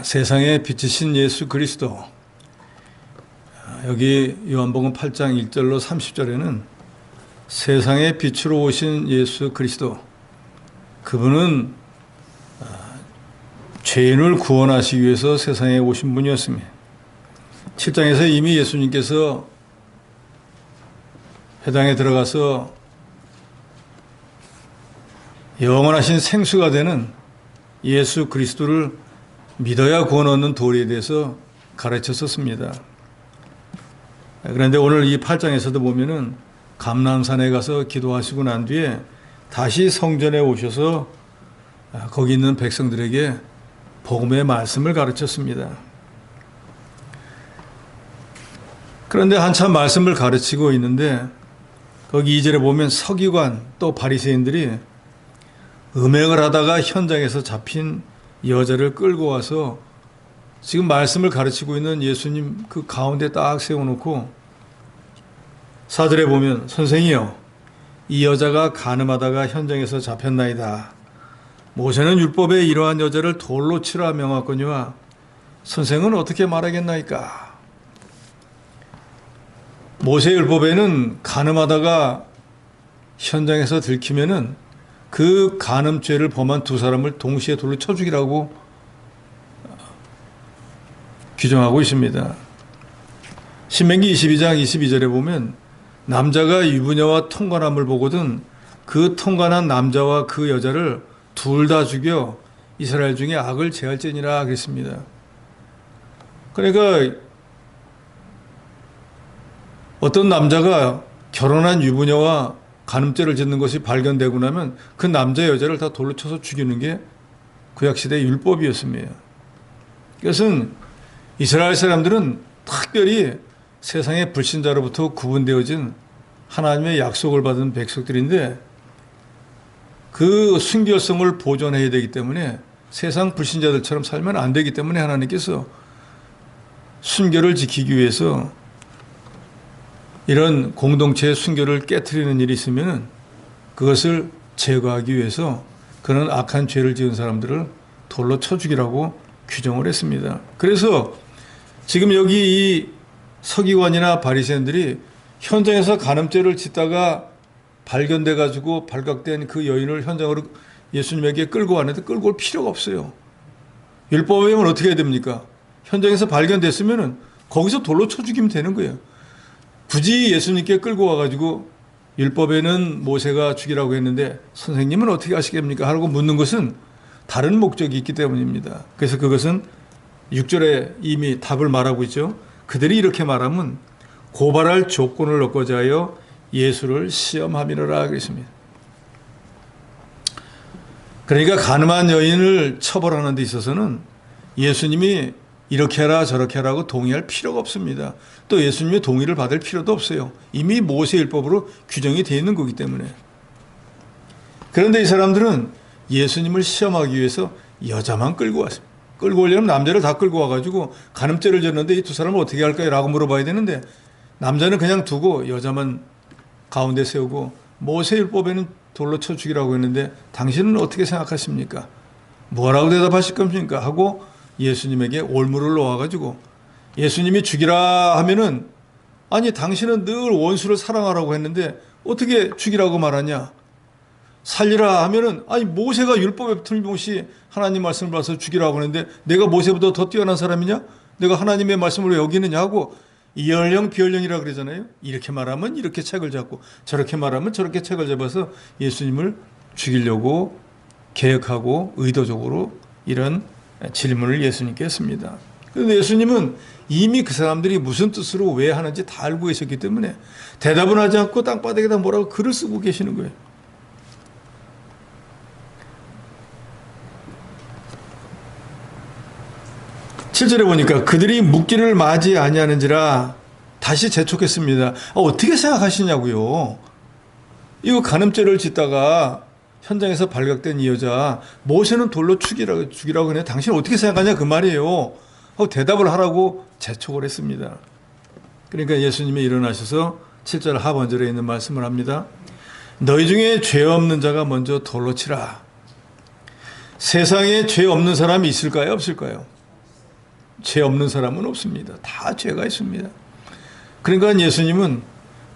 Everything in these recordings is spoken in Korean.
세상의 빛이신 예수 그리스도. 여기 요한복음 8장 1절로 30절에는 세상의 빛으로 오신 예수 그리스도, 그분은 죄인을 구원하시기 위해서 세상에 오신 분이었습니다. 7장에서 이미 예수님께서 회당에 들어가서 영원하신 생수가 되는 예수 그리스도를 믿어야 구원 얻는 도리에 대해서 가르쳤었습니다. 그런데 오늘 이 8장에서도 보면은 감람산에 가서 기도하시고 난 뒤에 다시 성전에 오셔서 거기 있는 백성들에게 복음의 말씀을 가르쳤습니다. 그런데 한참 말씀을 가르치고 있는데 거기 2절에 보면 서기관 또 바리새인들이 음행을 하다가 현장에서 잡힌 여자를 끌고 와서 지금 말씀을 가르치고 있는 예수님 그 가운데 딱 세워놓고 4절에 보면 선생이여, 이 여자가 간음하다가 현장에서 잡혔나이다. 모세는 율법에 이러한 여자를 돌로 치라 명하거니와 선생은 어떻게 말하겠나이까? 모세 율법에는 간음하다가 현장에서 들키면은 그 간음죄를 범한 두 사람을 동시에 돌로 쳐 죽이라고 규정하고 있습니다. 신명기 22장 22절에 보면 남자가 유부녀와 통관함을 보거든 그 통관한 남자와 그 여자를 둘 다 죽여 이스라엘 중에 악을 제할지니라 그랬습니다. 그러니까 어떤 남자가 결혼한 유부녀와 간음죄를 짓는 것이 발견되고 나면 그 남자 여자를 다 돌로 쳐서 죽이는 게 구약시대의 율법이었습니다. 그것은 이스라엘 사람들은 특별히 세상의 불신자로부터 구분되어진 하나님의 약속을 받은 백성들인데 그 순결성을 보존해야 되기 때문에 세상 불신자들처럼 살면 안 되기 때문에 하나님께서 순결을 지키기 위해서 이런 공동체의 순결을 깨트리는 일이 있으면 그것을 제거하기 위해서 그런 악한 죄를 지은 사람들을 돌로 쳐 죽이라고 규정을 했습니다. 그래서 지금 여기 이 서기관이나 바리새인들이 현장에서 간음죄를 짓다가 발견돼 가지고 발각된 그 여인을 현장으로 예수님에게 끌고 왔는데 끌고 올 필요가 없어요. 율법에 의하면 어떻게 해야 됩니까? 현장에서 발견됐으면 거기서 돌로 쳐 죽이면 되는 거예요. 굳이 예수님께 끌고 와가지고 율법에는 모세가 죽이라고 했는데 선생님은 어떻게 하시겠습니까? 하고 묻는 것은 다른 목적이 있기 때문입니다. 그래서 그것은 6절에 이미 답을 말하고 있죠. 그들이 이렇게 말하면 고발할 조건을 얻고자 하여 예수를 시험함이라 그랬습니다. 그러니까 가늠한 여인을 처벌하는 데 있어서는 예수님이 이렇게 해라 저렇게 하라고 동의할 필요가 없습니다. 또 예수님의 동의를 받을 필요도 없어요. 이미 모세율법으로 규정이 되어 있는 거기 때문에. 그런데 이 사람들은 예수님을 시험하기 위해서 여자만 끌고 왔습니다. 끌고 오려면 남자를 다 끌고 와가지고 간음죄를 졌는데 이 두 사람을 어떻게 할까요? 라고 물어봐야 되는데 남자는 그냥 두고 여자만 가운데 세우고 모세율법에는 돌로 쳐 죽이라고 했는데 당신은 어떻게 생각하십니까? 뭐라고 대답하실 겁니까? 하고 예수님에게 올무를 놓아가지고 예수님이 죽이라 하면은 아니 당신은 늘 원수를 사랑하라고 했는데 어떻게 죽이라고 말하냐? 살리라 하면은 아니 모세가 율법에 틀림없이 하나님 말씀을 봐서 죽이라고 하는데 내가 모세보다 더 뛰어난 사람이냐? 내가 하나님의 말씀을 왜 여기느냐 하고 이연령 비연령이라 그러잖아요. 이렇게 말하면 이렇게 책을 잡고 저렇게 말하면 저렇게 책을 잡아서 예수님을 죽이려고 계획하고 의도적으로 이런 질문을 예수님께 했습니다. 그런데 예수님은 이미 그 사람들이 무슨 뜻으로 왜 하는지 다 알고 계셨기 때문에 대답은 하지 않고 땅바닥에다 뭐라고 글을 쓰고 계시는 거예요. (7절에) 보니까 그들이 묻기를 마지 아니하는지라 다시 재촉했습니다. 어떻게 생각하시냐고요. 이거 간음죄를 짓다가 현장에서 발각된 이 여자 모세는 돌로 죽이라고 하네. 당신은 어떻게 생각하냐 그 말이에요. 하고 대답을 하라고 재촉을 했습니다. 그러니까 예수님이 일어나셔서 7절 하반절에 있는 말씀을 합니다. 너희 중에 죄 없는 자가 먼저 돌로 치라. 세상에 죄 없는 사람이 있을까요? 없을까요? 죄 없는 사람은 없습니다. 다 죄가 있습니다. 그러니까 예수님은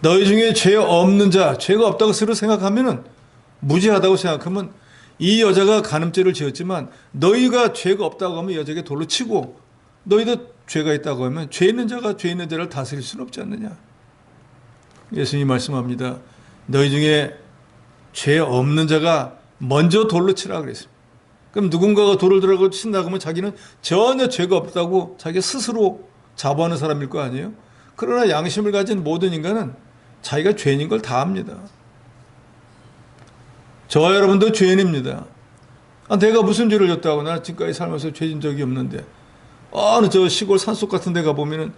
너희 중에 죄 없는 자, 죄가 없다고 스스로 생각하면은, 무죄하다고 생각하면, 이 여자가 간음죄를 지었지만 너희가 죄가 없다고 하면 여자에게 돌로 치고, 너희도 죄가 있다고 하면 죄 있는 자가 죄 있는 자를 다스릴 수는 없지 않느냐. 예수님이 말씀합니다. 너희 중에 죄 없는 자가 먼저 돌로 치라 그랬습니다. 그럼 누군가가 돌을 들고 친다고 하면 자기는 전혀 죄가 없다고 자기 스스로 자부하는 사람일 거 아니에요? 그러나 양심을 가진 모든 인간은 자기가 죄인인 걸 다 압니다. 저와 여러분도 죄인입니다. 내가 무슨 죄를 졌다고, 나는 지금까지 살면서 죄진 적이 없는데, 어느 저 시골 산속 같은 데 가보면은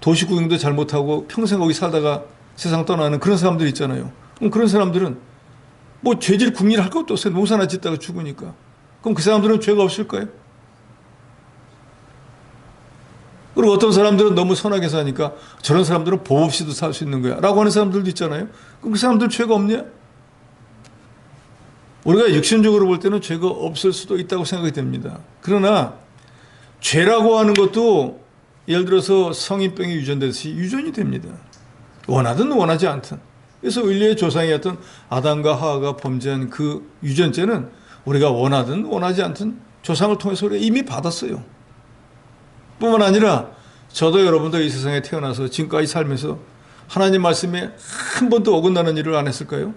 도시 구경도 잘 못하고 평생 거기 살다가 세상 떠나는 그런 사람들 있잖아요. 그럼 그런 사람들은 뭐 죄질 궁리를 할 것도 없어요. 농사나 짓다가 죽으니까. 그럼 그 사람들은 죄가 없을까요? 그리고 어떤 사람들은 너무 선하게 사니까 저런 사람들은 법 없이도 살 수 있는 거야 라고 하는 사람들도 있잖아요. 그럼 그 사람들 죄가 없냐? 우리가 육신적으로 볼 때는 죄가 없을 수도 있다고 생각이 됩니다. 그러나 죄라고 하는 것도 예를 들어서 성인병이 유전되듯이 유전이 됩니다. 원하든 원하지 않든. 그래서 인류의 조상이었던 아담과 하와가 범죄한 그 유전죄는 우리가 원하든 원하지 않든 조상을 통해서 우리가 이미 받았어요. 뿐만 아니라 저도 여러분도 이 세상에 태어나서 지금까지 살면서 하나님 말씀에 한 번도 어긋나는 일을 안 했을까요?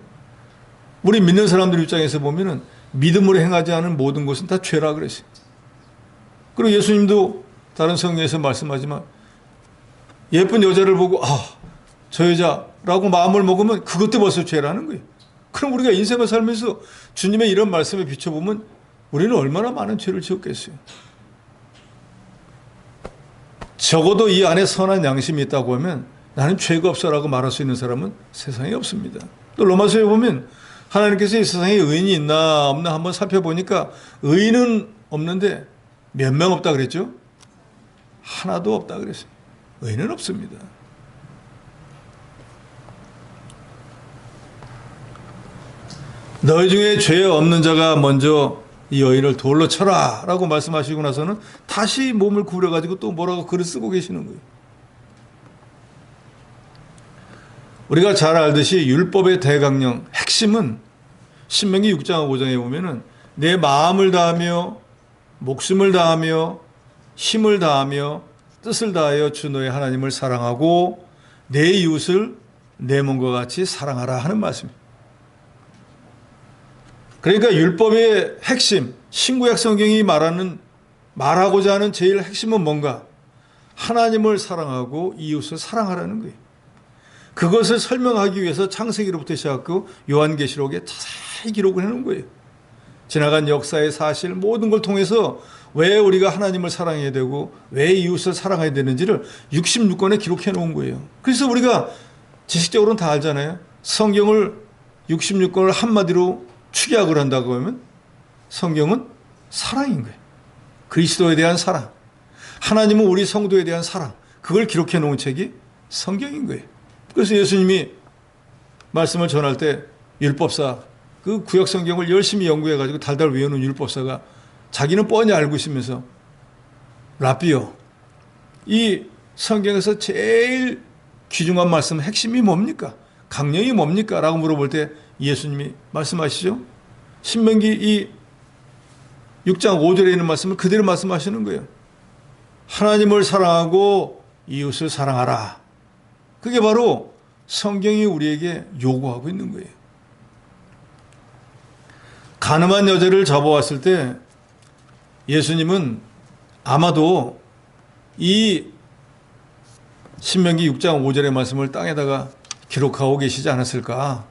우리 믿는 사람들 입장에서 보면은 믿음으로 행하지 않은 모든 것은 다 죄라 그랬어요. 그리고 예수님도 다른 성경에서 말씀하지만 예쁜 여자를 보고 저 여자라고 마음을 먹으면 그것도 벌써 죄라는 거예요. 그럼 우리가 인생을 살면서 주님의 이런 말씀에 비춰보면 우리는 얼마나 많은 죄를 지었겠어요. 적어도 이 안에 선한 양심이 있다고 하면 나는 죄가 없어라고 말할 수 있는 사람은 세상에 없습니다. 또 로마서에 보면 하나님께서 이 세상에 의인이 있나 없나 한번 살펴보니까 의인은 없는데 몇 명 없다 그랬죠? 하나도 없다 그랬어요. 의인은 없습니다. 너희 중에 죄 없는 자가 먼저 이 여인을 돌로 쳐라 라고 말씀하시고 나서는 다시 몸을 구부려가지고 또 뭐라고 글을 쓰고 계시는 거예요. 우리가 잘 알듯이 율법의 대강령 핵심은 신명기 6장 5장에 보면은 내 마음을 다하며 목숨을 다하며 힘을 다하며 뜻을 다하여 주 너의 하나님을 사랑하고 내 이웃을 내 몸과 같이 사랑하라 하는 말씀입니다. 그러니까 율법의 핵심, 신구약 성경이 말하고자 하는 제일 핵심은 뭔가? 하나님을 사랑하고 이웃을 사랑하라는 거예요. 그것을 설명하기 위해서 창세기로부터 시작하고 요한계시록에 자세히 기록을 해놓은 거예요. 지나간 역사의 사실 모든 걸 통해서 왜 우리가 하나님을 사랑해야 되고 왜 이웃을 사랑해야 되는지를 66권에 기록해 놓은 거예요. 그래서 우리가 지식적으로는 다 알잖아요. 성경을 66권을 한마디로 축약을 한다고 하면 성경은 사랑인 거예요. 그리스도에 대한 사랑, 하나님은 우리 성도에 대한 사랑, 그걸 기록해 놓은 책이 성경인 거예요. 그래서 예수님이 말씀을 전할 때 율법사, 그 구약 성경을 열심히 연구해가지고 달달 외우는 율법사가 자기는 뻔히 알고 있으면서 라비요, 이 성경에서 제일 귀중한 말씀 핵심이 뭡니까? 강령이 뭡니까? 라고 물어볼 때 예수님이 말씀하시죠. 신명기 이 6장 5절에 있는 말씀을 그대로 말씀하시는 거예요. 하나님을 사랑하고 이웃을 사랑하라. 그게 바로 성경이 우리에게 요구하고 있는 거예요. 가늠한 여자를 잡아왔을 때 예수님은 아마도 이 신명기 6장 5절의 말씀을 땅에다가 기록하고 계시지 않았을까.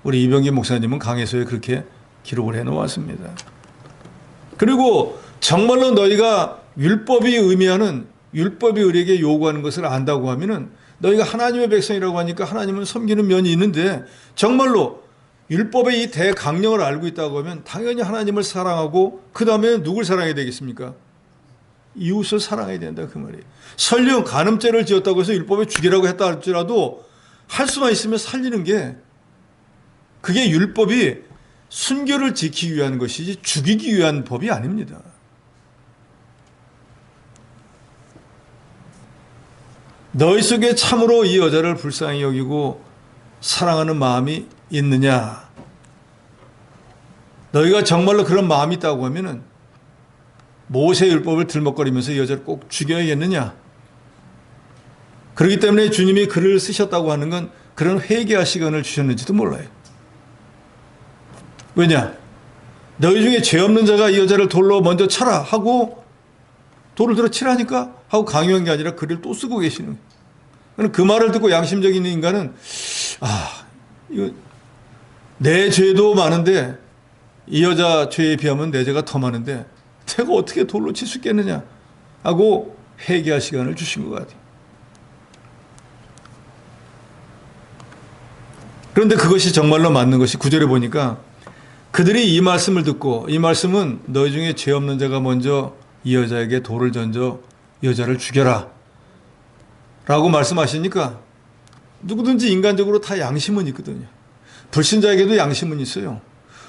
우리 이병기 목사님은 강해서에 그렇게 기록을 해놓았습니다. 그리고 정말로 너희가 율법이 의미하는, 율법이 우리에게 요구하는 것을 안다고 하면은 너희가 하나님의 백성이라고 하니까 하나님은 섬기는 면이 있는데 정말로 율법의 이 대강령을 알고 있다고 하면 당연히 하나님을 사랑하고 그 다음에 누굴 사랑해야 되겠습니까? 이웃을 사랑해야 된다 그 말이에요. 설령 간음죄를 지었다고 해서 율법에 죽이라고 했다 할지라도 할 수만 있으면 살리는 게, 그게 율법이 순교를 지키기 위한 것이지 죽이기 위한 법이 아닙니다. 너희 속에 참으로 이 여자를 불쌍히 여기고 사랑하는 마음이 있느냐? 너희가 정말로 그런 마음이 있다고 하면은 모세 율법을 들먹거리면서 이 여자를 꼭 죽여야겠느냐? 그렇기 때문에 주님이 글을 쓰셨다고 하는 건 그런 회개할 시간을 주셨는지도 몰라요. 왜냐? 너희 중에 죄 없는 자가 이 여자를 돌로 먼저 쳐라 하고 돌을 들어 치라니까 하고 강요한 게 아니라 글을 또 쓰고 계시는 거예요. 그 말을 듣고 양심적인 인간은 이거 내 죄도 많은데 이 여자 죄에 비하면 내 죄가 더 많은데 내가 어떻게 돌로 칠 수 있겠느냐 하고 회개할 시간을 주신 것 같아요. 그런데 그것이 정말로 맞는 것이 9절에 보니까 그들이 이 말씀을 듣고, 이 말씀은 너희 중에 죄 없는 자가 먼저 이 여자에게 돌을 던져 여자를 죽여라 라고 말씀하시니까 누구든지 인간적으로 다 양심은 있거든요. 불신자에게도 양심은 있어요.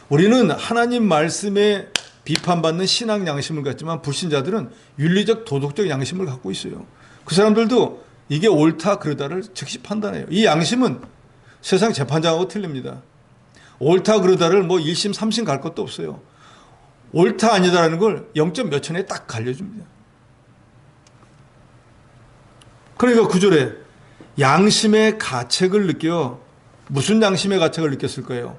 우리는 하나님 말씀에 비판받는 신앙 양심을 갖지만 불신자들은 윤리적 도덕적 양심을 갖고 있어요. 그 사람들도 이게 옳다 그르다를 즉시 판단해요. 이 양심은 세상 재판장하고 틀립니다. 옳다 그르다를 뭐 1심 3심 갈 것도 없어요. 옳다 아니다라는 걸 0점 몇 천에 딱 갈려줍니다. 그러니까 9절에 양심의 가책을 느껴, 무슨 양심의 가책을 느꼈을 거예요?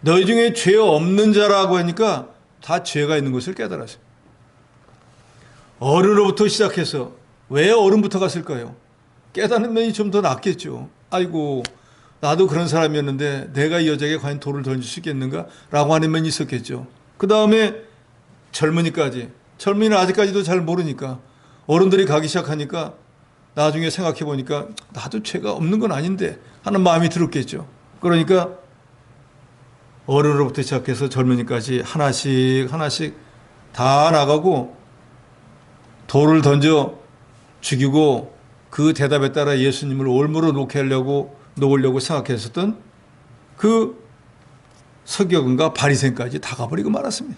너희 중에 죄 없는 자라고 하니까 다 죄가 있는 것을 깨달았어요. 어른으로부터 시작해서 왜 어른부터 갔을까요? 깨닫는 면이 좀 더 낫겠죠. 아이고 나도 그런 사람이었는데 내가 이 여자에게 과연 돌을 던질 수 있겠는가? 라고 하는 면이 있었겠죠. 그 다음에 젊은이까지. 젊은이는 아직까지도 잘 모르니까 어른들이 가기 시작하니까 나중에 생각해 보니까 나도 죄가 없는 건 아닌데 하는 마음이 들었겠죠. 그러니까 어른으로부터 시작해서 젊은이까지 하나씩 하나씩 다 나가고 돌을 던져 죽이고 그 대답에 따라 예수님을 올무로 놓으려고 생각했었던 그 서기관과 바리새인까지 다 가버리고 말았습니다.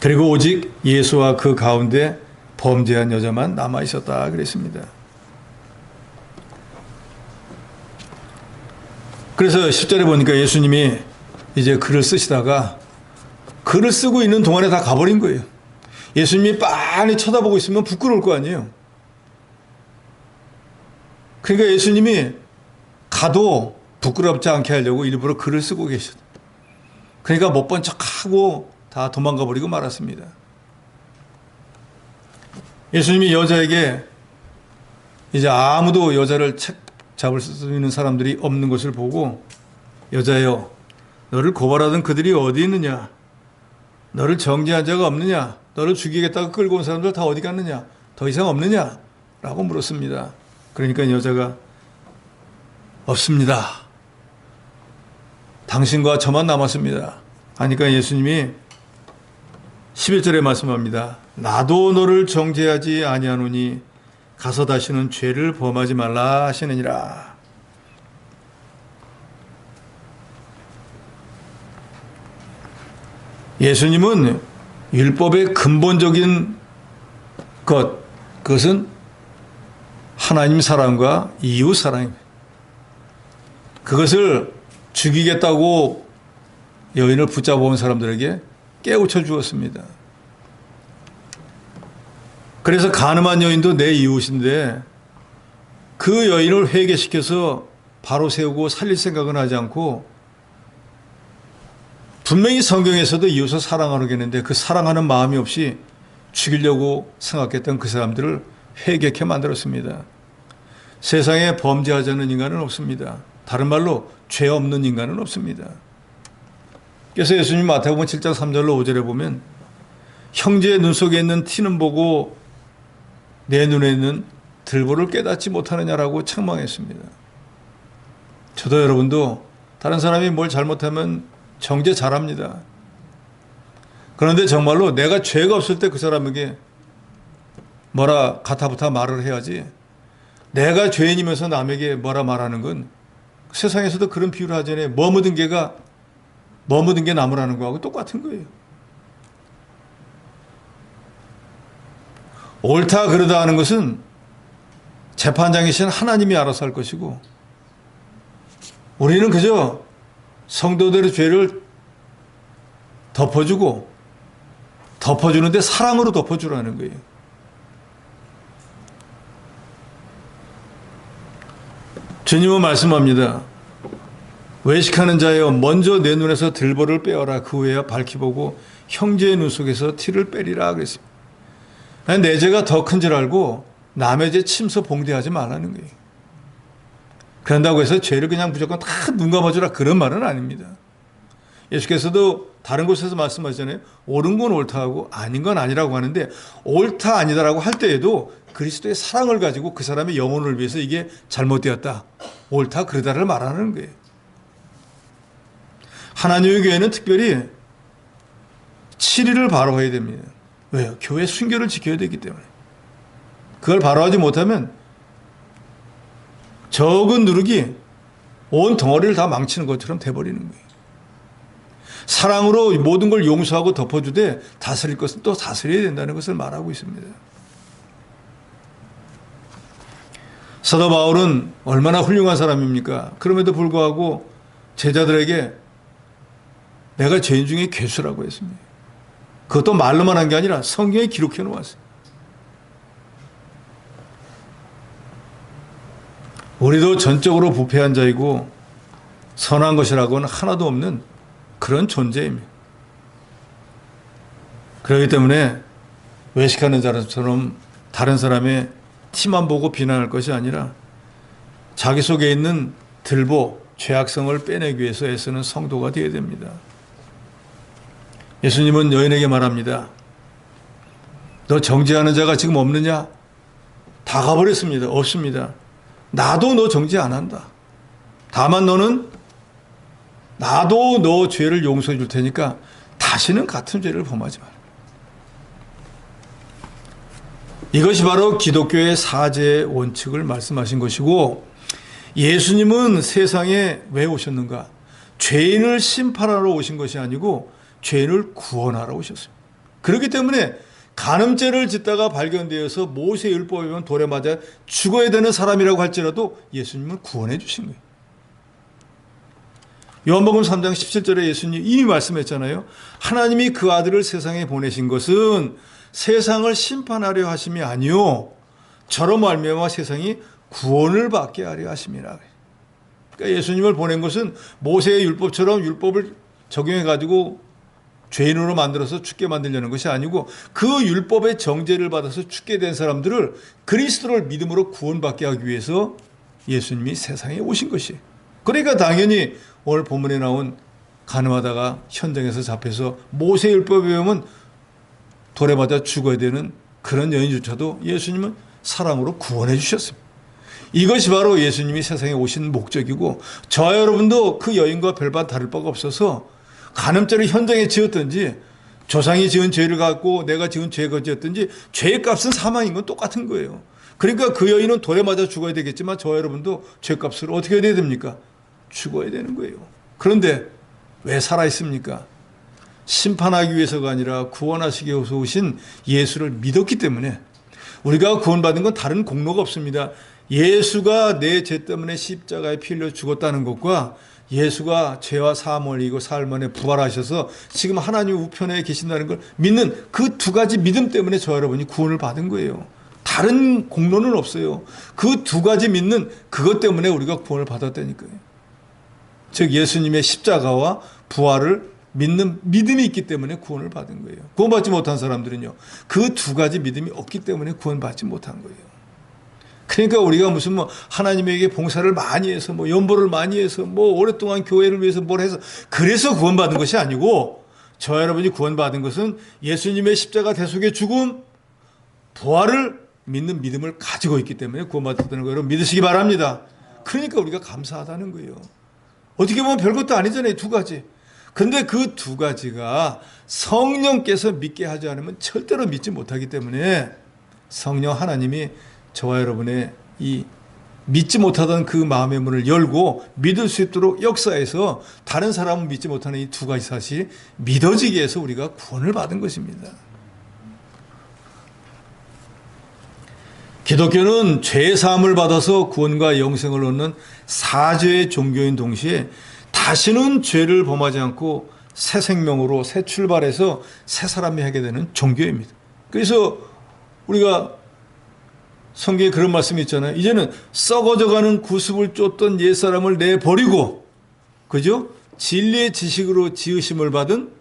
그리고 오직 예수와 그 가운데 범죄한 여자만 남아 있었다 그랬습니다. 그래서 10절에 보니까 예수님이 이제 글을 쓰시다가 글을 쓰고 있는 동안에 다 가버린 거예요. 예수님이 빤히 쳐다보고 있으면 부끄러울 거 아니에요. 그러니까 예수님이 가도 부끄럽지 않게 하려고 일부러 글을 쓰고 계셨다. 그러니까 못 본 척하고 다 도망가 버리고 말았습니다. 예수님이 여자에게 이제 아무도 여자를 잡을 수 있는 사람들이 없는 것을 보고 여자여 너를 고발하던 그들이 어디 있느냐? 너를 정죄한 자가 없느냐? 너를 죽이겠다고 끌고 온 사람들 다 어디 갔느냐? 더 이상 없느냐? 라고 물었습니다. 그러니까 여자가 없습니다. 당신과 저만 남았습니다. 하니까 예수님이 11절에 말씀합니다. 나도 너를 정죄하지 아니하노니 가서 다시는 죄를 범하지 말라 하시느니라. 예수님은 율법의 근본적인 그것은 하나님 사랑과 이웃 사랑입니다. 그것을 죽이겠다고 여인을 붙잡아온 사람들에게 깨우쳐 주었습니다. 그래서 가늠한 여인도 내 이웃인데 그 여인을 회개시켜서 바로 세우고 살릴 생각은 하지 않고 분명히 성경에서도 이웃을 사랑하라고 했는데 그 사랑하는 마음이 없이 죽이려고 생각했던 그 사람들을 회개케 만들었습니다. 세상에 범죄하지 않는 인간은 없습니다. 다른 말로 죄 없는 인간은 없습니다. 그래서 예수님 마태복음 7장 3절로 5절에 보면 형제의 눈 속에 있는 티는 보고 내 눈에 있는 들보를 깨닫지 못하느냐라고 책망했습니다. 저도 여러분도 다른 사람이 뭘 잘못하면 정죄 잘합니다. 그런데 정말로 내가 죄가 없을 때 그 사람에게 뭐라 가타부타 말을 해야지 내가 죄인이면서 남에게 뭐라 말하는 건 세상에서도 그런 비유를 하잖아요. 머무든 게 나무라는 거하고 똑같은 거예요. 옳다 그르다 하는 것은 재판장이신 하나님이 알아서 할 것이고, 우리는 그저 성도들의 죄를 덮어주고, 덮어주는데 사랑으로 덮어주라는 거예요. 주님은 말씀합니다. 외식하는 자여, 먼저 내 눈에서 들보를 빼어라. 그 후에야 밝히 보고 형제의 눈 속에서 티를 빼리라 그랬습니다. 내 죄가 더 큰 줄 알고 남의 죄 침소 봉대하지 말라는 거예요. 그런다고 해서 죄를 그냥 무조건 다 눈 감아주라 그런 말은 아닙니다. 예수께서도 다른 곳에서 말씀하시잖아요. 옳은 건 옳다고 아닌 건 아니라고 하는데, 옳다 아니다라고 할 때에도 그리스도의 사랑을 가지고 그 사람의 영혼을 위해서 이게 잘못되었다, 옳다 그르다를 말하는 거예요. 하나님의 교회는 특별히 7일을 바로해야 됩니다. 왜요? 교회 순결을 지켜야 되기 때문에. 그걸 바로하지 못하면 적은 누룩이 온 덩어리를 다 망치는 것처럼 돼버리는 거예요. 사랑으로 모든 걸 용서하고 덮어주되 다스릴 것은 또 다스려야 된다는 것을 말하고 있습니다. 사도 바울은 얼마나 훌륭한 사람입니까? 그럼에도 불구하고 제자들에게 내가 죄인 중에 괴수라고 했습니다. 그것도 말로만 한 게 아니라 성경에 기록해 놓았어요. 우리도 전적으로 부패한 자이고 선한 것이라고는 하나도 없는 그런 존재입니다. 그렇기 때문에 외식하는 자처럼 다른 사람의 티만 보고 비난할 것이 아니라 자기 속에 있는 들보, 죄악성을 빼내기 위해서 애쓰는 성도가 되어야 됩니다. 예수님은 여인에게 말합니다. 너 정죄하는 자가 지금 없느냐? 다 가버렸습니다. 없습니다. 나도 너 정죄 안 한다. 다만 너는 나도 너 죄를 용서해 줄 테니까 다시는 같은 죄를 범하지 마라. 이것이 바로 기독교의 사죄의 원칙을 말씀하신 것이고, 예수님은 세상에 왜 오셨는가? 죄인을 심판하러 오신 것이 아니고 죄인을 구원하러 오셨습니다. 그렇기 때문에 간음죄를 짓다가 발견되어서 모세율법에 보면 돌에 맞아 죽어야 되는 사람이라고 할지라도 예수님은 구원해 주신 거예요. 요한복음 3장 17절에 예수님이 이미 말씀했잖아요. 하나님이 그 아들을 세상에 보내신 것은 세상을 심판하려 하심이 아니요 저로 말미암아 세상이 구원을 받게 하려 하심이라. 그러니까 예수님을 보낸 것은 모세의 율법처럼 율법을 적용해 가지고 죄인으로 만들어서 죽게 만들려는 것이 아니고, 그 율법의 정죄를 받아서 죽게 된 사람들을 그리스도를 믿음으로 구원받게 하기 위해서 예수님이 세상에 오신 것이에요. 그러니까 당연히 오늘 본문에 나온 간음하다가 현장에서 잡혀서 모세율법에 보면 돌에 맞아 죽어야 되는 그런 여인조차도 예수님은 사랑으로 구원해 주셨습니다. 이것이 바로 예수님이 세상에 오신 목적이고, 저와 여러분도 그 여인과 별반 다를 바가 없어서 간음죄를 현장에 지었든지 조상이 지은 죄를 갖고 내가 지은 죄가 지었든지 죄의 값은 사망인 건 똑같은 거예요. 그러니까 그 여인은 돌에 맞아 죽어야 되겠지만 저와 여러분도 죄값을 어떻게 해야 됩니까? 죽어야 되는 거예요. 그런데 왜 살아있습니까? 심판하기 위해서가 아니라 구원하시기 위해서 오신 예수를 믿었기 때문에. 우리가 구원받은 건 다른 공로가 없습니다. 예수가 내 죄 때문에 십자가에 피 흘려 죽었다는 것과 예수가 죄와 사함을 이기고 사흘 만에 부활하셔서 지금 하나님 우편에 계신다는 걸 믿는 그 두 가지 믿음 때문에 저 여러분이 구원을 받은 거예요. 다른 공로는 없어요. 그 두 가지 믿는 그것 때문에 우리가 구원을 받았다니까요. 즉 예수님의 십자가와 부활을 믿는 믿음이 있기 때문에 구원을 받은 거예요. 구원받지 못한 사람들은요, 그 두 가지 믿음이 없기 때문에 구원받지 못한 거예요. 그러니까 우리가 무슨 하나님에게 봉사를 많이 해서 연보를 많이 해서 오랫동안 교회를 위해서 뭘 해서 그래서 구원받은 것이 아니고, 저 여러분이 구원받은 것은 예수님의 십자가 대속의 죽음, 부활을 믿는 믿음을 가지고 있기 때문에 구원받았다는 거 여러분 믿으시기 바랍니다. 그러니까 우리가 감사하다는 거예요. 어떻게 보면 별것도 아니잖아요, 두 가지. 근데 그 두 가지가 성령께서 믿게 하지 않으면 절대로 믿지 못하기 때문에 성령 하나님이 저와 여러분의 이 믿지 못하던 그 마음의 문을 열고 믿을 수 있도록 역사해서 다른 사람은 믿지 못하는 이 두 가지 사실이 믿어지게 해서 우리가 구원을 받은 것입니다. 기독교는 죄 사함을 받아서 구원과 영생을 얻는 사죄의 종교인 동시에 다시는 죄를 범하지 않고 새 생명으로 새 출발해서 새 사람이 하게 되는 종교입니다. 그래서 우리가 성경에 그런 말씀이 있잖아요. 이제는 썩어져가는 구습을 쫓던 옛사람을 내버리고, 그죠? 진리의 지식으로 지으심을 받은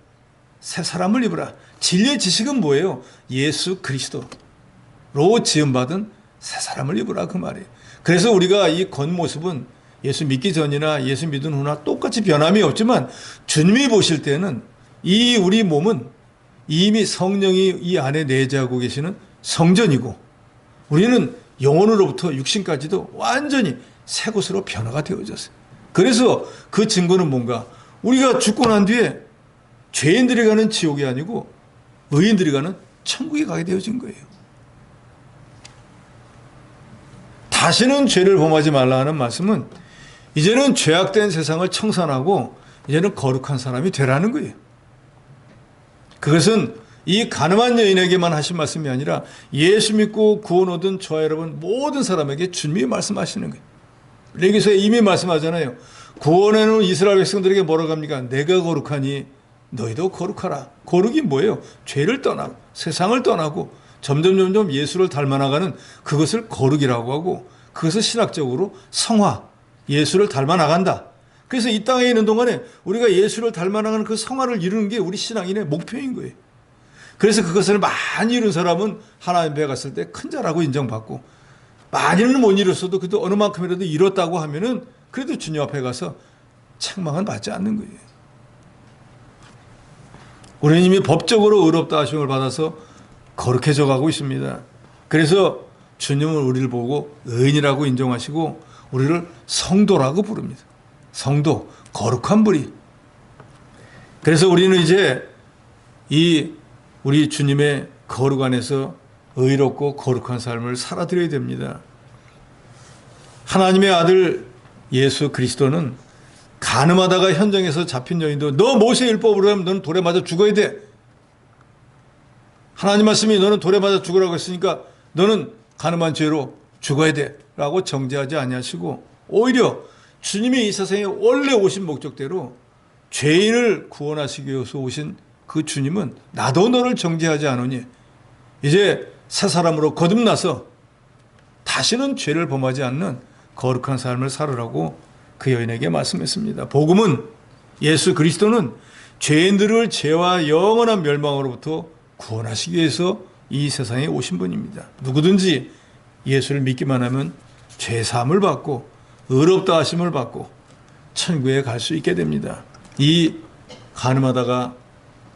새 사람을 입으라. 진리의 지식은 뭐예요? 예수 그리스도로 지음받은 새 사람을 입으라, 그 말이에요. 그래서 우리가 이 겉모습은 예수 믿기 전이나 예수 믿은 후나 똑같이 변함이 없지만 주님이 보실 때는 이 우리 몸은 이미 성령이 이 안에 내재하고 계시는 성전이고, 우리는 영혼으로부터 육신까지도 완전히 새 곳으로 변화가 되어졌어요. 그래서 그 증거는 뭔가, 우리가 죽고 난 뒤에 죄인들이 가는 지옥이 아니고 의인들이 가는 천국에 가게 되어진 거예요. 다시는 죄를 범하지 말라 하는 말씀은 이제는 죄악된 세상을 청산하고 이제는 거룩한 사람이 되라는 거예요. 그것은 이 가늠한 여인에게만 하신 말씀이 아니라 예수 믿고 구원 얻은 저와 여러분 모든 사람에게 주님이 말씀하시는 거예요. 레위기서에 이미 말씀하잖아요. 구원해놓은 이스라엘 백성들에게 뭐라고 합니까? 내가 거룩하니 너희도 거룩하라. 거룩이 뭐예요? 죄를 떠나고 세상을 떠나고 점점 예수를 닮아나가는 그것을 거룩이라고 하고, 그것을 신학적으로 성화, 예수를 닮아나간다. 그래서 이 땅에 있는 동안에 우리가 예수를 닮아나가는 그 성화를 이루는 게 우리 신앙인의 목표인 거예요. 그래서 그것을 많이 이룬 사람은 하나님 앞에 갔을 때 큰 자라고 인정받고, 많이는 못 이뤘어도 그래도 어느 만큼이라도 이뤘다고 하면은 그래도 주님 앞에 가서 책망은 받지 않는 거예요. 우리는 이미 법적으로 의롭다 하심을 받아서 거룩해져 가고 있습니다. 그래서 주님은 우리를 보고 의인이라고 인정하시고 우리를 성도라고 부릅니다. 성도, 거룩한 부리. 그래서 우리는 이제 이 우리 주님의 거룩 안에서 의롭고 거룩한 삶을 살아드려야 됩니다. 하나님의 아들 예수 그리스도는 간음하다가 현장에서 잡힌 여인도 너 모세 율법으로 하면 너는 돌에 맞아 죽어야 돼. 하나님 말씀이 너는 돌에 맞아 죽으라고 했으니까 너는 간음한 죄로 죽어야 돼 라고 정죄하지 아니하시고, 오히려 주님이 이 세상에 원래 오신 목적대로 죄인을 구원하시기 위해서 오신 그 주님은 나도 너를 정죄하지 않으니 이제 새 사람으로 거듭나서 다시는 죄를 범하지 않는 거룩한 삶을 살으라고 그 여인에게 말씀했습니다. 복음은, 예수 그리스도는 죄인들을 죄와 영원한 멸망으로부터 구원하시기 위해서 이 세상에 오신 분입니다. 누구든지 예수를 믿기만 하면 죄 사함을 받고 의롭다 하심을 받고 천국에 갈 수 있게 됩니다. 이 간음하다가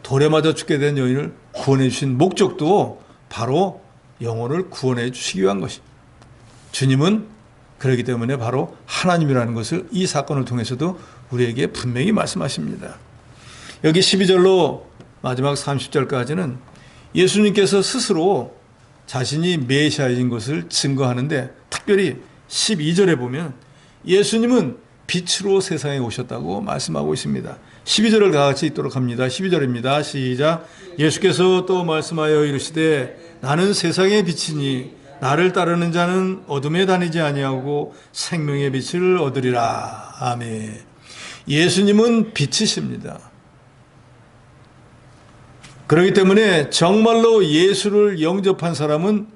돌에 맞아 죽게 된 여인을 구원해 주신 목적도 바로 영혼을 구원해 주시기 위한 것입니다. 주님은 그렇기 때문에 바로 하나님이라는 것을 이 사건을 통해서도 우리에게 분명히 말씀하십니다. 여기 12절로 마지막 30절까지는 예수님께서 스스로 자신이 메시아인 것을 증거하는데, 특별히 12절에 보면 예수님은 빛으로 세상에 오셨다고 말씀하고 있습니다. 12절을 다 같이 읽도록 합니다. 12절입니다. 시작. 예수께서 또 말씀하여 이르시되 나는 세상의 빛이니 나를 따르는 자는 어둠에 다니지 아니하고 생명의 빛을 얻으리라. 아멘. 예수님은 빛이십니다. 그렇기 때문에 정말로 예수를 영접한 사람은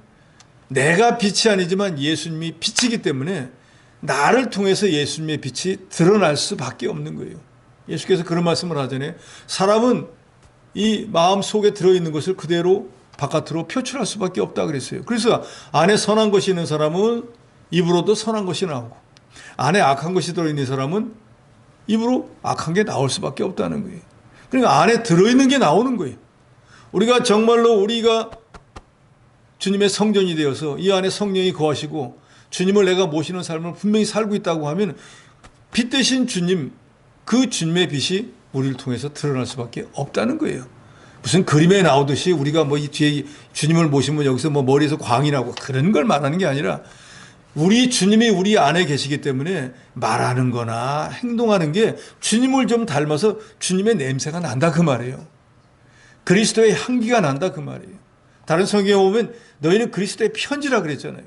내가 빛이 아니지만 예수님이 빛이기 때문에 나를 통해서 예수님의 빛이 드러날 수밖에 없는 거예요. 예수께서 그런 말씀을 하잖아요. 사람은 이 마음 속에 들어있는 것을 그대로 바깥으로 표출할 수밖에 없다 그랬어요. 그래서 안에 선한 것이 있는 사람은 입으로도 선한 것이 나오고, 안에 악한 것이 들어있는 사람은 입으로 악한 게 나올 수밖에 없다는 거예요. 그러니까 안에 들어있는 게 나오는 거예요. 우리가 정말로 우리가 주님의 성전이 되어서 이 안에 성령이 거하시고 주님을 내가 모시는 삶을 분명히 살고 있다고 하면 빛 대신 주님, 그 주님의 빛이 우리를 통해서 드러날 수밖에 없다는 거예요. 무슨 그림에 나오듯이 우리가 뭐 이 뒤에 주님을 모시면 여기서 뭐 머리에서 광이 나고 그런 걸 말하는 게 아니라, 우리 주님이 우리 안에 계시기 때문에 말하는 거나 행동하는 게 주님을 좀 닮아서 주님의 냄새가 난다 그 말이에요. 그리스도의 향기가 난다 그 말이에요. 다른 성경에 보면 너희는 그리스도의 편지라 그랬잖아요.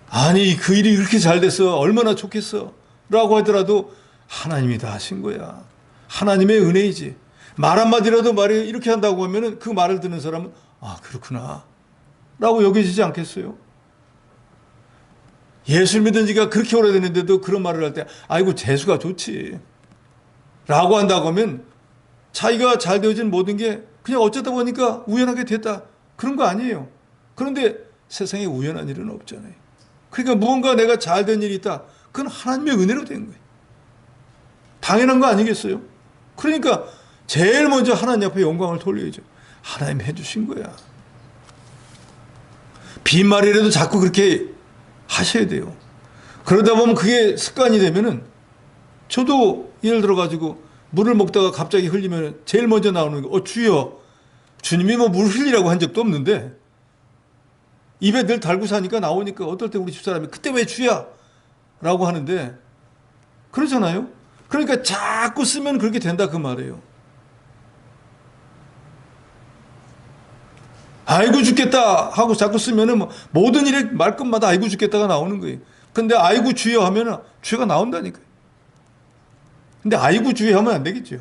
아니 그 일이 그렇게 잘 됐어 얼마나 좋겠어 라고 하더라도 하나님이 다 하신 거야. 하나님의 은혜이지. 말 한마디라도 말이 이렇게 한다고 하면은 그 말을 듣는 사람은 아 그렇구나 라고 여겨지지 않겠어요? 예수를 믿은 지가 그렇게 오래됐는데도 그런 말을 할 때 아이고 재수가 좋지 라고 한다고 하면 자기가 잘 되어진 모든 게 그냥 어쩌다 보니까 우연하게 됐다 그런 거 아니에요. 그런데 세상에 우연한 일은 없잖아요. 그러니까 무언가 내가 잘 된 일이 있다. 그건 하나님의 은혜로 된 거예요. 당연한 거 아니겠어요? 그러니까 제일 먼저 하나님 앞에 영광을 돌려야죠. 하나님 해주신 거야. 빈말이라도 자꾸 그렇게 하셔야 돼요. 그러다 보면 그게 습관이 되면은 저도 예를 들어가지고 물을 먹다가 갑자기 흘리면 제일 먼저 나오는 거 주여 주님이 뭐 물 흘리라고 한 적도 없는데 입에 늘 달고 사니까 나오니까 어떨 때 우리 집사람이 그때 왜 주야? 라고 하는데 그러잖아요. 그러니까 자꾸 쓰면 그렇게 된다 그 말이에요. 아이고 죽겠다 하고 자꾸 쓰면은 뭐 모든 일에 말끝마다 아이고 죽겠다가 나오는 거예요. 근데 아이고 주여 하면은 주여가 나온다니까요. 근데 아이고 주여 하면 안 되겠죠.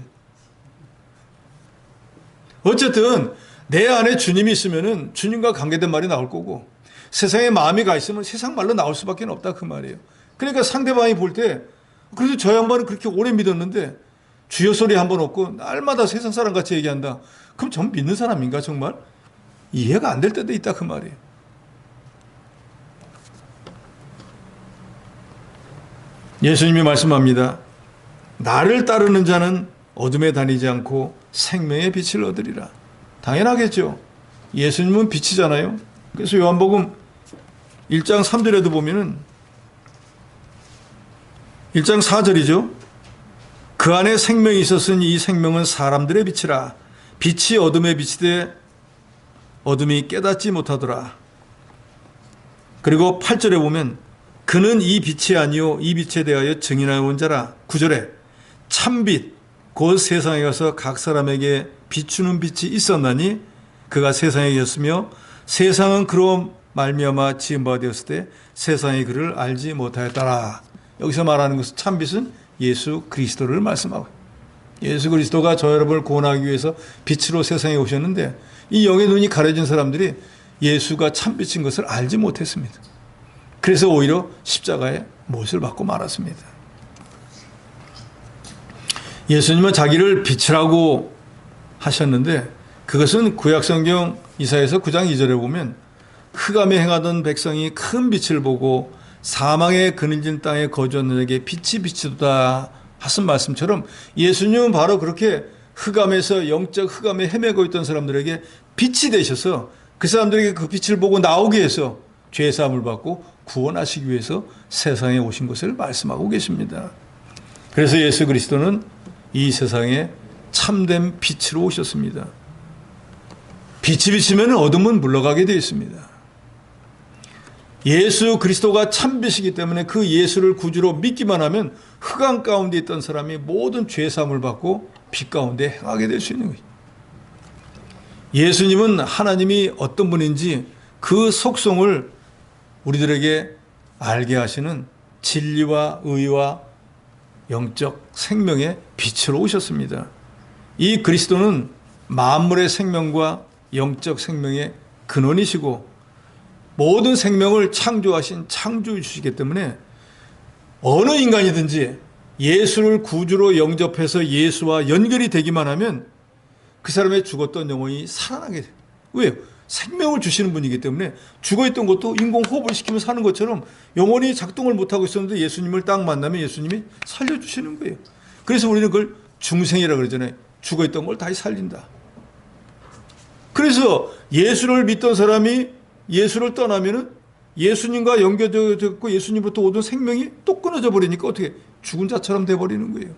어쨌든 내 안에 주님이 있으면은 주님과 관계된 말이 나올 거고 세상에 마음이 가 있으면 세상 말로 나올 수밖에 없다 그 말이에요. 그러니까 상대방이 볼 때 그래도 저 양반은 그렇게 오래 믿었는데 주여 소리 한 번 없고 날마다 세상 사람 같이 얘기한다. 그럼 전 믿는 사람인가 정말? 이해가 안 될 때도 있다 그 말이에요. 예수님이 말씀합니다. 나를 따르는 자는 어둠에 다니지 않고 생명의 빛을 얻으리라. 당연하겠죠. 예수님은 빛이잖아요. 그래서 요한복음 1장 3절에도 보면은 1장 4절이죠. 그 안에 생명이 있었으니 이 생명은 사람들의 빛이라. 빛이 어둠에 비치되 어둠이 깨닫지 못하더라. 그리고 8절에 보면 그는 이 빛이 아니요 이 빛에 대하여 증인하여 온 자라. 9절에 참빛 곧 세상에 가서 각 사람에게 비추는 빛이 있었나니 그가 세상에 계셨으며 세상은 그로 말미암아 지은 바 되었을 때 세상이 그를 알지 못하였더라. 여기서 말하는 것은 참빛은 예수 그리스도를 말씀하고 예수 그리스도가 저 여러분을 구원하기 위해서 빛으로 세상에 오셨는데 이 영의 눈이 가려진 사람들이 예수가 참빛인 것을 알지 못했습니다. 그래서 오히려 십자가에 못을 받고 말았습니다. 예수님은 자기를 빛이라고 하셨는데 그것은 구약성경 이사야서 9장 2절에 보면 흑암에 행하던 백성이 큰 빛을 보고 사망의 그늘진 땅에 거주하는 자에게 빛이 비치도다 하신 말씀처럼 예수님은 바로 그렇게 흑암에서 영적 흑암에 헤매고 있던 사람들에게 빛이 되셔서 그 사람들에게 그 빛을 보고 나오게 해서 죄사함을 받고 구원하시기 위해서 세상에 오신 것을 말씀하고 계십니다. 그래서 예수 그리스도는 이 세상에 참된 빛으로 오셨습니다. 빛이 비치면 어둠은 물러가게 되어 있습니다. 예수 그리스도가 참빛이기 때문에 그 예수를 구주로 믿기만 하면 흑암 가운데 있던 사람이 모든 죄사함을 받고 빛 가운데 행하게 될 수 있는 거예요. 예수님은 하나님이 어떤 분인지 그 속성을 우리들에게 알게 하시는 진리와 의와 영적 생명의 빛으로 오셨습니다. 이 그리스도는 만물의 생명과 영적 생명의 근원이시고 모든 생명을 창조하신 창조주시기 때문에 어느 인간이든지 예수를 구주로 영접해서 예수와 연결이 되기만 하면 그 사람의 죽었던 영혼이 살아나게 돼요. 왜요? 생명을 주시는 분이기 때문에 죽어있던 것도 인공호흡을 시키면 사는 것처럼 영혼이 작동을 못하고 있었는데 예수님을 딱 만나면 예수님이 살려주시는 거예요. 그래서 우리는 그걸 중생이라고 그러잖아요. 죽어있던 걸 다시 살린다. 그래서 예수를 믿던 사람이 예수를 떠나면은 예수님과 연결되었고 예수님부터 오던 생명이 또 끊어져 버리니까 어떻게 죽은 자처럼 돼버리는 거예요.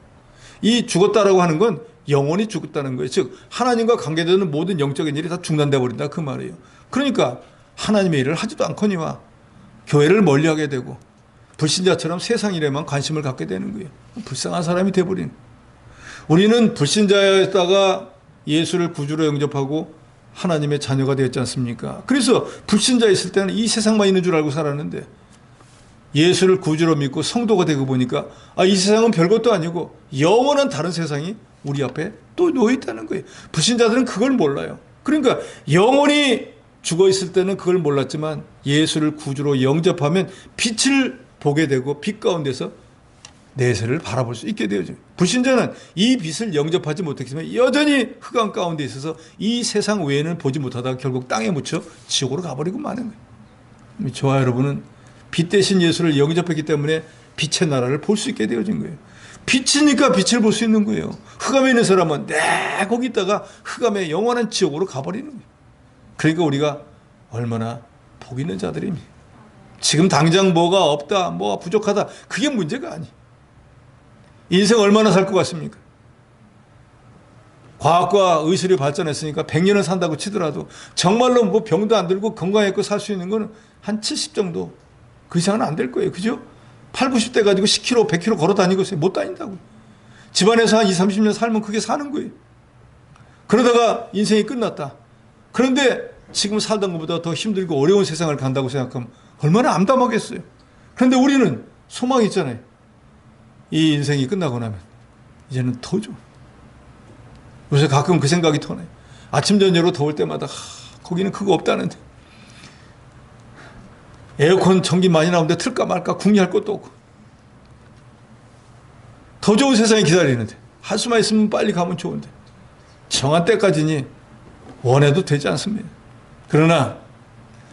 이 죽었다라고 하는 건 영혼이 죽었다는 거예요. 즉 하나님과 관계되는 모든 영적인 일이 다 중단돼 버린다 그 말이에요. 그러니까 하나님의 일을 하지도 않거니와 교회를 멀리하게 되고 불신자처럼 세상 일에만 관심을 갖게 되는 거예요. 불쌍한 사람이 돼버리는. 우리는 불신자였다가 예수를 구주로 영접하고 하나님의 자녀가 되었지 않습니까? 그래서 불신자 있을 때는 이 세상만 있는 줄 알고 살았는데 예수를 구주로 믿고 성도가 되고 보니까 이 세상은 별것도 아니고 영원한 다른 세상이 우리 앞에 또 놓여 있다는 거예요. 불신자들은 그걸 몰라요. 그러니까 영원히 죽어 있을 때는 그걸 몰랐지만 예수를 구주로 영접하면 빛을 보게 되고 빛 가운데서 내세를 바라볼 수 있게 되어져. 불신자는 이 빛을 영접하지 못했지만 여전히 흑암 가운데 있어서 이 세상 외에는 보지 못하다가 결국 땅에 묻혀 지옥으로 가버리고 마는 거예요. 저와 여러분은 빛 대신 예수를 영접했기 때문에 빛의 나라를 볼 수 있게 되어진 거예요. 빛이니까 빛을 볼 수 있는 거예요. 흑암에 있는 사람은 거기 있다가 흑암의 영원한 지옥으로 가버리는 거예요. 그러니까 우리가 얼마나 복 있는 자들입니다. 지금 당장 뭐가 없다, 뭐가 부족하다, 그게 문제가 아니에요. 인생 얼마나 살 것 같습니까? 과학과 의술이 발전했으니까 100년을 산다고 치더라도 정말로 뭐 병도 안 들고 건강했고 살 수 있는 거는 한 70 정도. 그 이상은 안 될 거예요. 그죠? 8, 90대 가지고 10km, 100km 걸어 다니고 있어요. 못 다닌다고. 집안에서 한 20, 30년 살면 그게 사는 거예요. 그러다가 인생이 끝났다. 그런데 지금 살던 것보다 더 힘들고 어려운 세상을 간다고 생각하면 얼마나 암담하겠어요. 그런데 우리는 소망이 있잖아요. 이 인생이 끝나고 나면 이제는 더 좋아. 요새 가끔 그 생각이 터나요. 아침 저녁으로 더울 때마다 거기는 그거 없다는데 에어컨 전기 많이 나오는데 틀까 말까 궁리할 것도 없고 더 좋은 세상이 기다리는데 할 수만 있으면 빨리 가면 좋은데 정한 때까지니 원해도 되지 않습니다. 그러나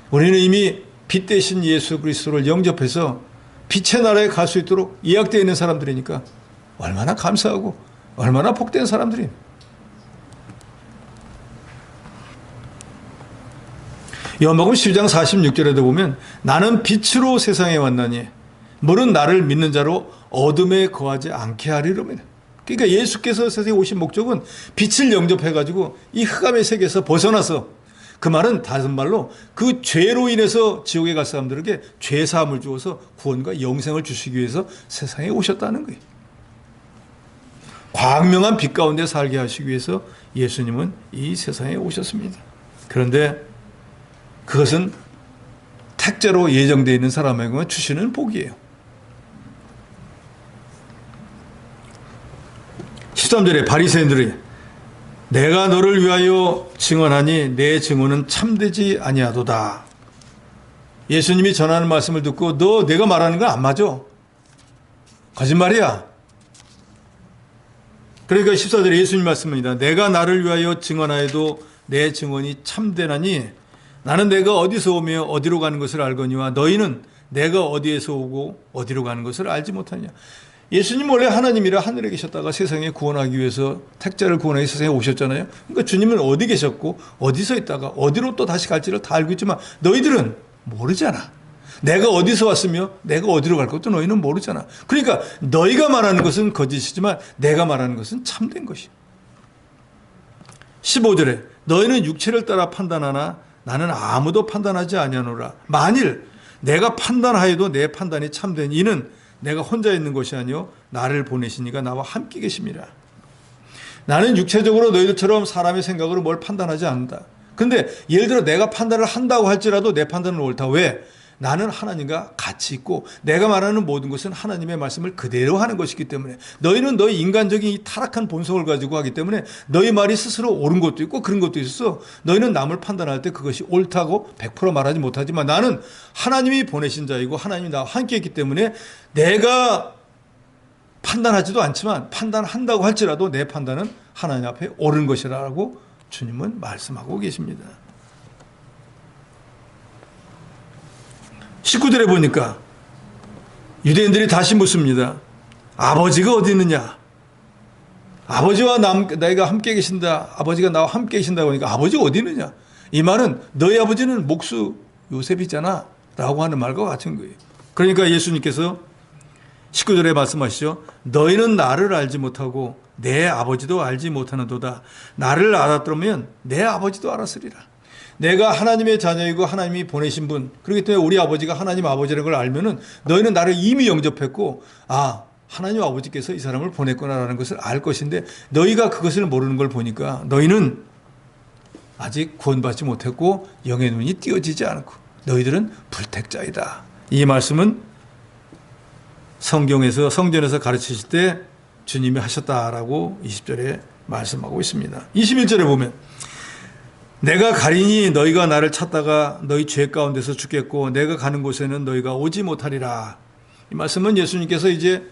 우리는 이미 빛 대신 예수 그리스도를 영접해서 빛의 나라에 갈 수 있도록 예약되어 있는 사람들이니까 얼마나 감사하고 얼마나 복된 사람들입니다. 요한복음 12장 46절에도 보면 나는 빛으로 세상에 왔나니 물은 나를 믿는 자로 어둠에 거하지 않게 하리로입니다. 그러니까 예수께서 세상에 오신 목적은 빛을 영접해가지고 이 흑암의 세계에서 벗어나서 그 말은 다른 말로 그 죄로 인해서 지옥에 갈 사람들에게 죄 사함을 주어서 구원과 영생을 주시기 위해서 세상에 오셨다는 거예요. 광명한 빛 가운데 살게 하시기 위해서 예수님은 이 세상에 오셨습니다. 그런데 그것은 택자로 예정되어 있는 사람에게만 주시는 복이에요. 13절에 바리새인들이 내가 너를 위하여 증언하니 내 증언은 참되지 아니하도다. 예수님이 전하는 말씀을 듣고 너 내가 말하는 건 안 맞아. 거짓말이야. 그러니까 14절에 예수님 말씀입니다. 내가 나를 위하여 증언하여도 내 증언이 참되나니 나는 내가 어디서 오며 어디로 가는 것을 알거니와 너희는 내가 어디에서 오고 어디로 가는 것을 알지 못하냐. 예수님 원래 하나님이라 하늘에 계셨다가 세상에 구원하기 위해서 택자를 구원하기 위해서 세상에 오셨잖아요. 그러니까 주님은 어디 계셨고 어디서 있다가 어디로 또 다시 갈지를 다 알고 있지만 너희들은 모르잖아. 내가 어디서 왔으며 내가 어디로 갈 것도 너희는 모르잖아. 그러니까 너희가 말하는 것은 거짓이지만 내가 말하는 것은 참된 것이야. 15절에 너희는 육체를 따라 판단하나 나는 아무도 판단하지 아니하노라. 만일 내가 판단하여도 내 판단이 참된 이는 내가 혼자 있는 것이 아니요 나를 보내시니가 나와 함께 계심이라. 나는 육체적으로 너희들처럼 사람의 생각으로 뭘 판단하지 않는다. 근데 예를 들어 내가 판단을 한다고 할지라도 내 판단은 옳다. 왜? 나는 하나님과 같이 있고 내가 말하는 모든 것은 하나님의 말씀을 그대로 하는 것이기 때문에 너희는 너희 인간적인 이 타락한 본성을 가지고 하기 때문에 너희 말이 스스로 옳은 것도 있고 그런 것도 있어. 너희는 남을 판단할 때 그것이 옳다고 100% 말하지 못하지만 나는 하나님이 보내신 자이고 하나님이 나와 함께 있기 때문에 내가 판단하지도 않지만 판단한다고 할지라도 내 판단은 하나님 앞에 옳은 것이라고 주님은 말씀하고 계십니다. 19절에 보니까 유대인들이 다시 묻습니다. 아버지가 어디 있느냐? 아버지와 내가 함께 계신다. 아버지가 나와 함께 계신다고 하니까 아버지가 어디 있느냐? 이 말은 너희 아버지는 목수 요셉이잖아 라고 하는 말과 같은 거예요. 그러니까 예수님께서 19절에 말씀하시죠. 너희는 나를 알지 못하고 내 아버지도 알지 못하는도다. 나를 알았더면 내 아버지도 알았으리라. 내가 하나님의 자녀이고 하나님이 보내신 분, 그렇기 때문에 우리 아버지가 하나님 아버지라는 걸 알면은 너희는 나를 이미 영접했고 하나님 아버지께서 이 사람을 보냈구나라는 것을 알 것인데 너희가 그것을 모르는 걸 보니까 너희는 아직 구원받지 못했고 영의 눈이 띄어지지 않고 너희들은 불택자이다. 이 말씀은 성전에서 가르치실 때 주님이 하셨다라고 20절에 말씀하고 있습니다. 21절에 보면 내가 가리니 너희가 나를 찾다가 너희 죄 가운데서 죽겠고 내가 가는 곳에는 너희가 오지 못하리라. 이 말씀은 예수님께서 이제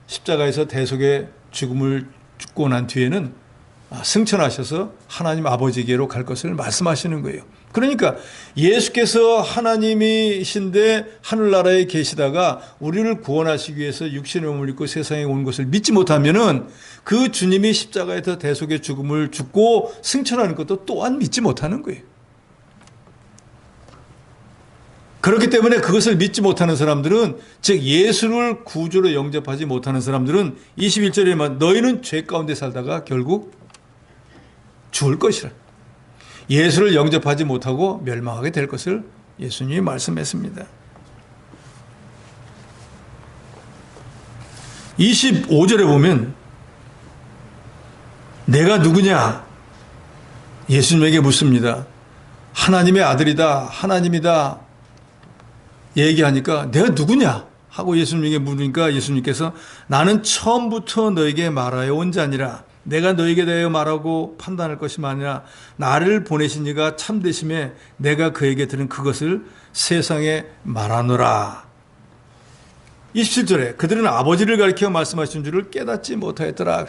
십자가에서 대속의 죽음을 죽고 난 뒤에는 승천하셔서 하나님 아버지께로 갈 것을 말씀하시는 거예요. 그러니까 예수께서 하나님이신데 하늘나라에 계시다가 우리를 구원하시기 위해서 육신의 몸을 입고 세상에 온 것을 믿지 못하면은 그 주님이 십자가에서 대속의 죽음을 죽고 승천하는 것도 또한 믿지 못하는 거예요. 그렇기 때문에 그것을 믿지 못하는 사람들은, 즉 예수를 구주로 영접하지 못하는 사람들은 21절에 너희는 죄 가운데 살다가 결국 죽을 것이라. 예수를 영접하지 못하고 멸망하게 될 것을 예수님이 말씀했습니다. 25절에 보면 내가 누구냐? 예수님에게 묻습니다. 하나님의 아들이다, 하나님이다 얘기하니까 내가 누구냐? 하고 예수님에게 물으니까 예수님께서 나는 처음부터 너에게 말하여 온 자니라. 내가 너에게 대하여 말하고 판단할 것이 아니라 나를 보내신 이가 참되심에 내가 그에게 들은 그것을 세상에 말하노라. 27절에 그들은 아버지를 가리켜 말씀하신 줄을 깨닫지 못하였더라.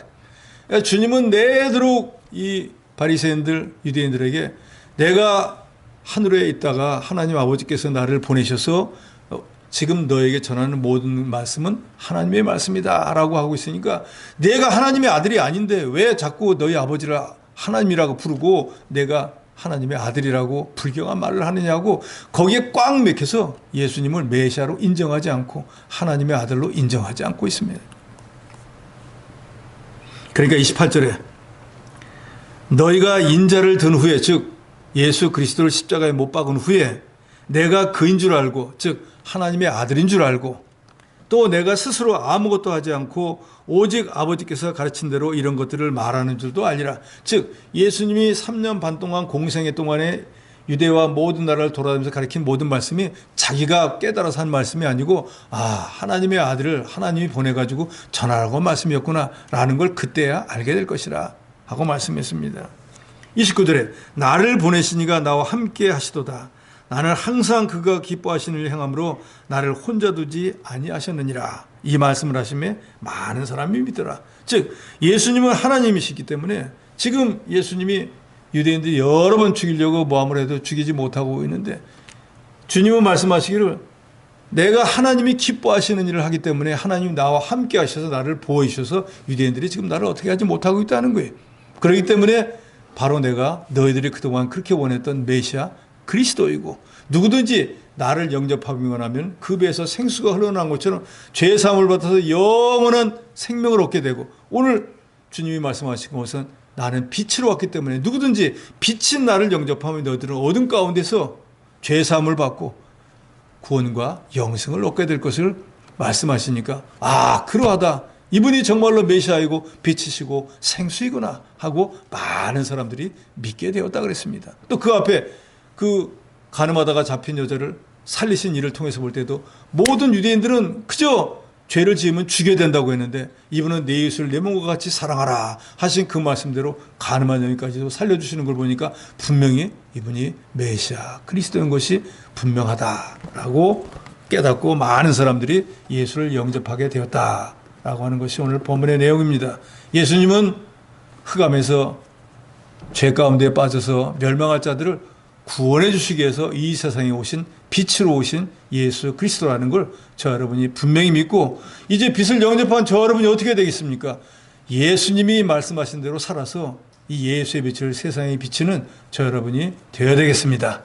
주님은 내도록 이 바리새인들, 유대인들에게 내가 하늘에 있다가 하나님 아버지께서 나를 보내셔서 지금 너에게 전하는 모든 말씀은 하나님의 말씀이다 라고 하고 있으니까 내가 하나님의 아들이 아닌데 왜 자꾸 너희 아버지를 하나님이라고 부르고 내가 하나님의 아들이라고 불경한 말을 하느냐고 거기에 꽉 맥혀서 예수님을 메시아로 인정하지 않고 하나님의 아들로 인정하지 않고 있습니다. 그러니까 28절에 너희가 인자를 든 후에, 즉 예수 그리스도를 십자가에 못 박은 후에 내가 그인 줄 알고, 즉 하나님의 아들인 줄 알고, 또 내가 스스로 아무것도 하지 않고 오직 아버지께서 가르친 대로 이런 것들을 말하는 줄도 알리라. 즉 예수님이 3년 반 동안 공생애 동안에 유대와 모든 나라를 돌아다니면서 가르친 모든 말씀이 자기가 깨달아서 한 말씀이 아니고 하나님의 아들을 하나님이 보내가지고 전하라고 한 말씀이었구나 라는 걸 그때야 알게 될 것이라 하고 말씀했습니다. 29절에 나를 보내신 이가 나와 함께 하시도다. 나는 항상 그가 기뻐하시는 일을 행함으로 나를 혼자 두지 아니하셨느니라. 이 말씀을 하심에 많은 사람이 믿더라. 즉 예수님은 하나님이시기 때문에 지금 예수님이 유대인들이 여러 번 죽이려고 모함을 해도 죽이지 못하고 있는데 주님은 말씀하시기를 내가 하나님이 기뻐하시는 일을 하기 때문에 하나님이 나와 함께 하셔서 나를 보호하셔서 유대인들이 지금 나를 어떻게 하지 못하고 있다는 거예요. 그렇기 때문에 바로 내가 너희들이 그동안 그렇게 원했던 메시아 그리스도이고 누구든지 나를 영접하기만 하면 그 배에서 생수가 흘러나온 것처럼 죄 사함을 받아서 영원한 생명을 얻게 되고, 오늘 주님이 말씀하신 것은 나는 빛으로 왔기 때문에 누구든지 빛인 나를 영접하면 너희들은 어둠 가운데서 죄 사함을 받고 구원과 영생을 얻게 될 것을 말씀하시니까 그러하다. 이분이 정말로 메시아이고 빛이시고 생수이구나 하고 많은 사람들이 믿게 되었다 그랬습니다. 또 그 앞에 그 간음하다가 잡힌 여자를 살리신 일을 통해서 볼 때도 모든 유대인들은 그저 죄를 지으면 죽여야 된다고 했는데 이분은 내 이웃을 내 몸과 같이 사랑하라 하신 그 말씀대로 간음한 여인까지도 살려주시는 걸 보니까 분명히 이분이 메시아 그리스도인 것이 분명하다라고 깨닫고 많은 사람들이 예수를 영접하게 되었다라고 하는 것이 오늘 본문의 내용입니다. 예수님은 흑암에서 죄 가운데 빠져서 멸망할 자들을 구원해 주시기 위해서 이 세상에 오신 빛으로 오신 예수 그리스도라는 걸 저 여러분이 분명히 믿고 이제 빛을 영접한 저 여러분이 어떻게 되겠습니까? 예수님이 말씀하신 대로 살아서 이 예수의 빛을 세상에 비치는 저 여러분이 되어야 되겠습니다.